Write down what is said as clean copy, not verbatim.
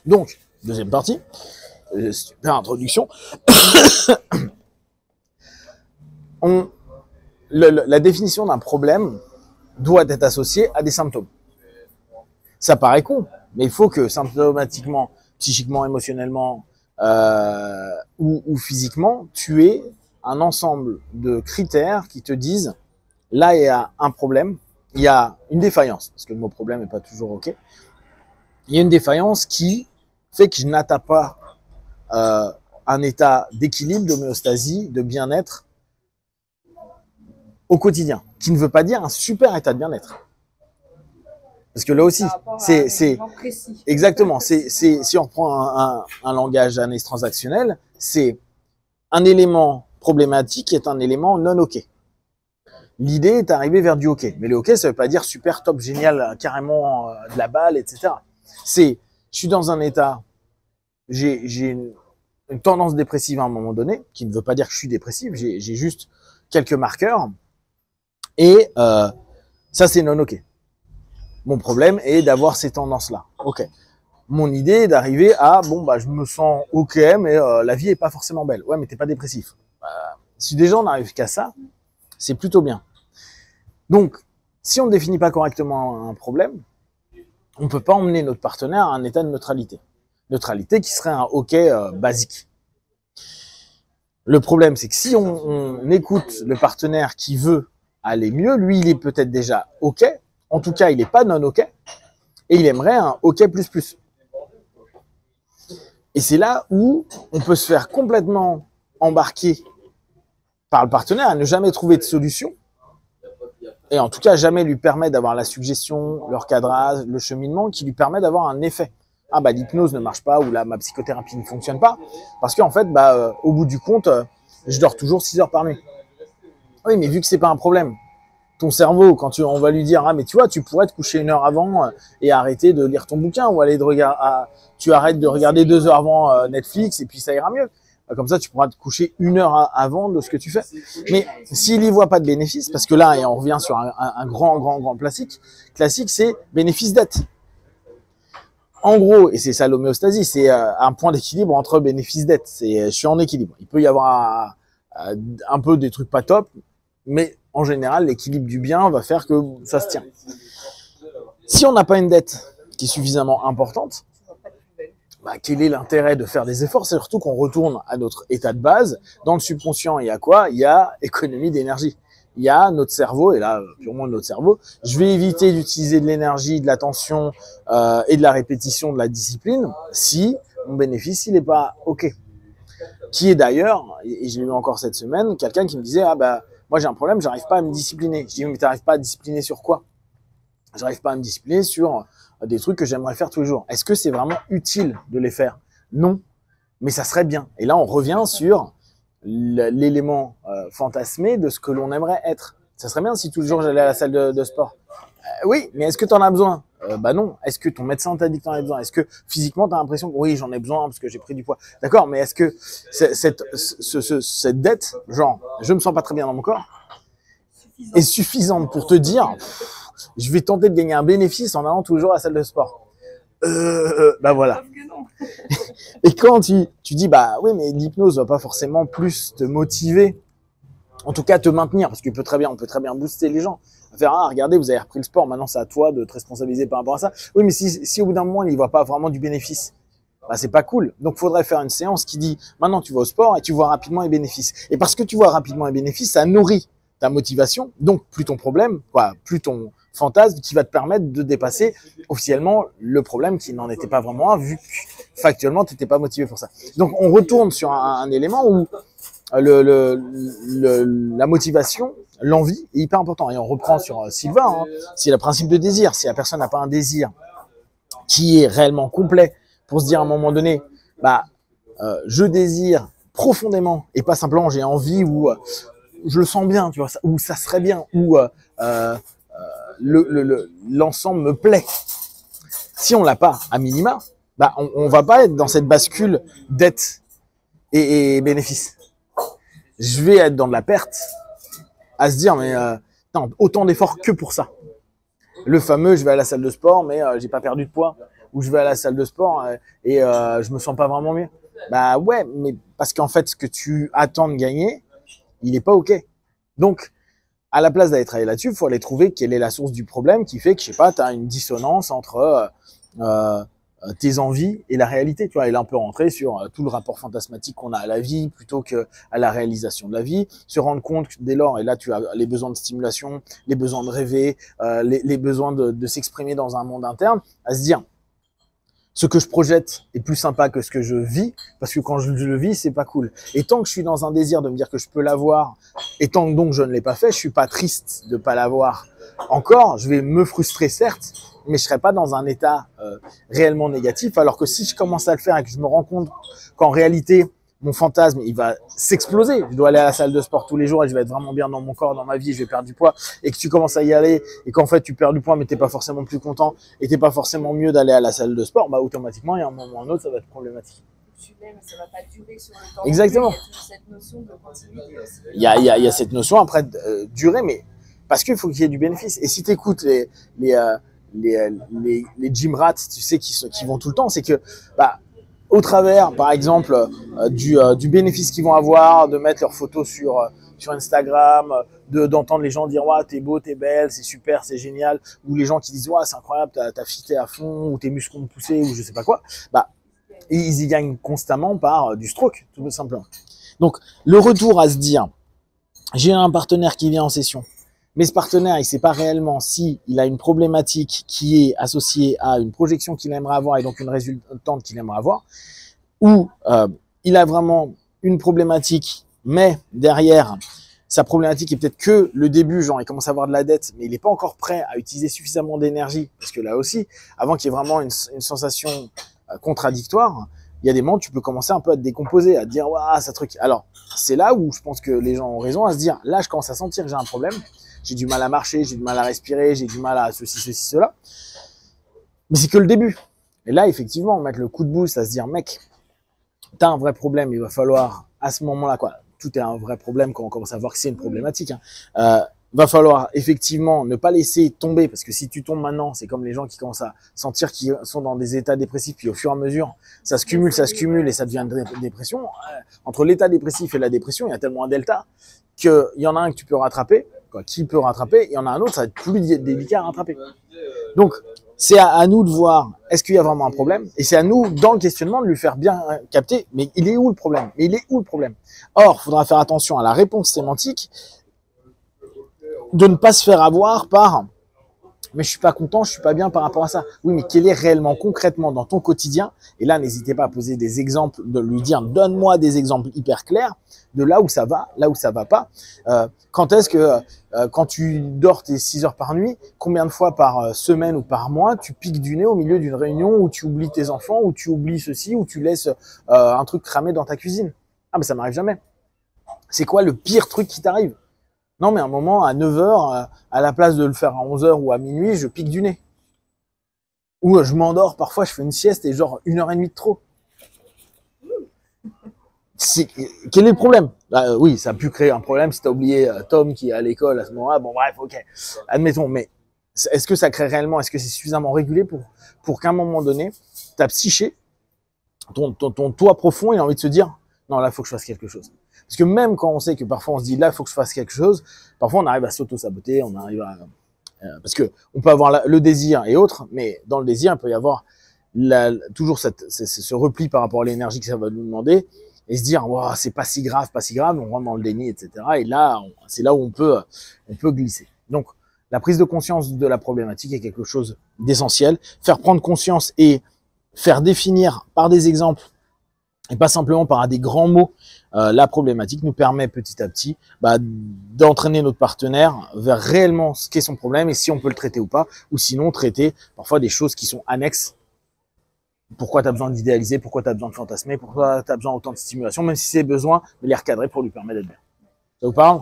Donc, deuxième partie, super introduction. La définition d'un problème doit être associée à des symptômes. Ça paraît con, mais il faut que symptomatiquement, psychiquement, émotionnellement ou physiquement, tu aies un ensemble de critères qui te disent là il y a un problème, il y a une défaillance, parce que le mot problème n'est pas toujours ok. Il y a une défaillance qui fait que je n'atteins pas un état d'équilibre, d'homéostasie, de bien-être au quotidien, qui ne veut pas dire un super état de bien-être. Parce que là aussi, c'est exactement, si on reprend un langage analyse transactionnel, c'est un élément problématique est un élément non OK. L'idée est d'arriver vers du OK. Mais le OK, ça veut pas dire super, top, génial, carrément de la balle, etc. Je suis dans un état, j'ai une tendance dépressive à un moment donné, qui ne veut pas dire que je suis dépressif, j'ai juste quelques marqueurs. Et ça, c'est non OK. Mon problème est d'avoir ces tendances-là. OK. Mon idée est d'arriver à, bon, bah, je me sens OK, mais la vie est pas forcément belle. Ouais, mais t'es pas dépressif. Si déjà on n'arrive qu'à ça, c'est plutôt bien. Donc, si on ne définit pas correctement un problème, on ne peut pas emmener notre partenaire à un état de neutralité. Neutralité qui serait un OK basique. Le problème, c'est que si on écoute le partenaire qui veut aller mieux, lui, il est peut-être déjà OK. En tout cas, il n'est pas non OK. Et il aimerait un OK++. Et c'est là où on peut se faire complètement embarquer par le partenaire à ne jamais trouver de solution. Et en tout cas, jamais lui permettre d'avoir la suggestion, le recadrage, le cheminement qui lui permet d'avoir un effet. Ah bah l'hypnose ne marche pas ou ma psychothérapie ne fonctionne pas. Parce qu'en fait, au bout du compte, je dors toujours 6 heures par nuit. Oui, mais vu que c'est pas un problème, ton cerveau, quand on va lui dire, ah mais tu vois, tu pourrais te coucher 1 heure avant et arrêter de lire ton bouquin ou aller tu arrêtes de regarder 2 heures avant Netflix et puis ça ira mieux. Comme ça, tu pourras te coucher 1 heure avant de ce que tu fais. Mais s'il n'y voit pas de bénéfice, parce que là, et on revient sur un grand classique, c'est bénéfice-dette. En gros, et c'est ça l'homéostasie, c'est un point d'équilibre entre bénéfice-dette. Je suis en équilibre. Il peut y avoir un peu des trucs pas top, mais en général, l'équilibre du bien va faire que ça se tient. Si on n'a pas une dette qui est suffisamment importante, bah, quel est l'intérêt de faire des efforts? C'est surtout qu'on retourne à notre état de base. Dans le subconscient, il y a quoi? Il y a économie d'énergie. Il y a notre cerveau, et là, purement notre cerveau. Je vais éviter d'utiliser de l'énergie, de l'attention et de la répétition, de la discipline, si mon bénéfice, il n'est pas OK. Qui est d'ailleurs, et je l'ai vu encore cette semaine, quelqu'un qui me disait, ah bah, moi j'ai un problème, j'arrive pas à me discipliner. Je dis, mais t'arrives pas à discipliner sur quoi? J'arrive pas à me discipliner sur des trucs que j'aimerais faire tous les jours. Est-ce que c'est vraiment utile de les faire? Non, mais ça serait bien. Et là, on revient sur l'élément fantasmé de ce que l'on aimerait être. Ça serait bien si tous les jours j'allais à la salle de sport. Oui, mais est-ce que tu en as besoin? Bah non. Est-ce que ton médecin t'a dit que tu en as besoin? Est-ce que physiquement tu as l'impression que oui, j'en ai besoin parce que j'ai pris du poids? D'accord, mais est-ce que cette dette, genre, je me sens pas très bien dans mon corps, est suffisante pour te dire, je vais tenter de gagner un bénéfice en allant tous les jours à la salle de sport? Bah voilà. Et quand tu dis, bah oui, mais l'hypnose va pas forcément plus te motiver, en tout cas te maintenir, parce qu'on peut très bien booster les gens. Faire, ah, regardez, vous avez repris le sport, maintenant c'est à toi de te responsabiliser par rapport à ça. Oui, mais si au bout d'un moment, il ne voit pas vraiment du bénéfice, bah, c'est pas cool. Donc, il faudrait faire une séance qui dit, maintenant tu vas au sport et tu vois rapidement les bénéfices. Et parce que tu vois rapidement les bénéfices, ça nourrit ta motivation, donc plus ton problème, plus ton fantasme qui va te permettre de dépasser officiellement le problème qui n'en était pas vraiment un, vu que factuellement, tu n'étais pas motivé pour ça. Donc, on retourne sur un élément où la motivation, l'envie est hyper important. Et on reprend sur Sylvain, c'est le principe de désir. Si la personne n'a pas un désir qui est réellement complet pour se dire à un moment donné, bah, je désire profondément et pas simplement j'ai envie ou je le sens bien, tu vois, ou ça serait bien, ou l'ensemble me plaît. Si on l'a pas à minima, bah, on va pas être dans cette bascule dette et bénéfice. Je vais être dans de la perte, à se dire, mais non, autant d'efforts que pour ça. Le fameux, je vais à la salle de sport, mais j'ai pas perdu de poids. ou je vais à la salle de sport et je me sens pas vraiment mieux. Bah ouais, mais parce qu'en fait, ce que tu attends de gagner, il est pas OK. Donc, à la place d'aller travailler là-dessus, il faut aller trouver quelle est la source du problème qui fait que, je sais pas, tu as une dissonance entre tes envies et la réalité. Tu vois, il est un peu rentré sur tout le rapport fantasmatique qu'on a à la vie plutôt que à la réalisation de la vie. Se rendre compte que dès lors, et là tu as les besoins de stimulation, les besoins de rêver, les besoins de s'exprimer dans un monde interne, à se dire ce que je projette est plus sympa que ce que je vis, parce que quand je le vis, c'est pas cool. Et tant que je suis dans un désir de me dire que je peux l'avoir, et tant que donc je ne l'ai pas fait, je suis pas triste de pas l'avoir encore. Je vais me frustrer certes, mais je serai pas dans un état réellement négatif. Alors que si je commence à le faire et que je me rends compte qu'en réalité mon fantasme, il va s'exploser. Je dois aller à la salle de sport tous les jours et je vais être vraiment bien dans mon corps, dans ma vie, je vais perdre du poids. Et que tu commences à y aller et qu'en fait tu perds du poids mais t'es pas forcément plus content et t'es pas forcément mieux d'aller à la salle de sport, bah automatiquement, il y a un moment ou un autre, ça va être problématique. Tu l'aimes, ça va pas durer sur le temps. Exactement. Il y a toujours cette notion de continuité aussi. Il y a cette notion après de durer, mais parce qu'il faut qu'il y ait du bénéfice. Et si tu écoutes les gym rats, tu sais, qui vont tout le temps, c'est que bah, au travers, par exemple, du bénéfice qu'ils vont avoir, de mettre leurs photos sur Instagram, d'entendre les gens dire ouais, t'es beau, t'es belle, c'est super, c'est génial, ou les gens qui disent ouais, c'est incroyable, t'as fité à fond, ou tes muscles ont poussé, ou je sais pas quoi, bah ils y gagnent constamment par du stroke, tout simplement. Donc le retour à se dire j'ai un partenaire qui vient en session, mais ce partenaire, il sait pas réellement si il a une problématique qui est associée à une projection qu'il aimerait avoir et donc une résultante qu'il aimerait avoir, ou il a vraiment une problématique, mais derrière, sa problématique est peut-être que le début, genre il commence à avoir de la dette, mais il n'est pas encore prêt à utiliser suffisamment d'énergie, parce que là aussi, avant qu'il y ait vraiment une sensation contradictoire, il y a des moments où tu peux commencer un peu à te décomposer, à te dire waouh, ça truc. Alors, c'est là où je pense que les gens ont raison à se dire là, je commence à sentir que j'ai un problème. J'ai du mal à marcher, j'ai du mal à respirer, j'ai du mal à ceci, cela. Mais c'est que le début. Et là, effectivement, mettre le coup de boost à se dire, mec, t'as un vrai problème, il va falloir, à ce moment-là, quoi, tout est un vrai problème quand on commence à voir que c'est une problématique, va falloir effectivement ne pas laisser tomber, parce que si tu tombes maintenant, c'est comme les gens qui commencent à sentir qu'ils sont dans des états dépressifs, puis au fur et à mesure, ça se cumule et ça devient une dépression. Entre l'état dépressif et la dépression, il y a tellement un delta qu'il y en a un que tu peux rattraper, quoi, qui peut rattraper, il y en a un autre, ça va être plus délicat à rattraper. Donc, c'est à nous de voir, est-ce qu'il y a vraiment un problème? Et c'est à nous, dans le questionnement, de lui faire bien capter, mais il est où le problème? Mais il est où le problème? Or, il faudra faire attention à la réponse sémantique, de ne pas se faire avoir par mais je suis pas content, je suis pas bien par rapport à ça. Oui, mais quel est réellement, concrètement, dans ton quotidien? Et là, n'hésitez pas à poser des exemples, de lui dire, donne-moi des exemples hyper clairs de là où ça va pas. Quand est-ce que, quand tu dors tes 6 heures par nuit, combien de fois par semaine ou par mois, tu piques du nez au milieu d'une réunion où tu oublies tes enfants, où tu oublies ceci, où tu laisses un truc cramé dans ta cuisine? Ah, mais ça m'arrive jamais. C'est quoi le pire truc qui t'arrive? Non, mais à un moment, à 9 heures, à la place de le faire à 11 heures ou à minuit, je pique du nez. Ou je m'endors, parfois je fais une sieste et genre 1h30 de trop. Quel est le problème? Oui, ça a pu créer un problème si tu as oublié Tom qui est à l'école à ce moment-là. Bon, bref, ok, admettons. Mais est-ce que ça crée réellement, est-ce que c'est suffisamment régulé pour qu'à un moment donné, ta psyché, ton toi profond, il a envie de se dire, non, là, il faut que je fasse quelque chose. Parce que même quand on sait que parfois on se dit là, il faut que je fasse quelque chose, parfois on arrive à s'auto-saboter, on arrive à... parce que on peut avoir le désir et autres, mais dans le désir, il peut y avoir toujours ce repli par rapport à l'énergie que ça va nous demander, et se dire, wow, c'est pas si grave, on rentre dans le déni, etc. Et là, c'est là où on peut glisser. Donc, la prise de conscience de la problématique est quelque chose d'essentiel. Faire prendre conscience et faire définir par des exemples, et pas simplement par des grands mots, la problématique nous permet petit à petit d'entraîner notre partenaire vers réellement ce qu'est son problème et si on peut le traiter ou pas, ou sinon traiter parfois des choses qui sont annexes. Pourquoi tu as besoin d'idéaliser, pourquoi tu as besoin de fantasmer, pourquoi tu as besoin d'autant de stimulation, même si c'est besoin, mais les recadrer pour lui permettre d'être bien. Ça vous parle?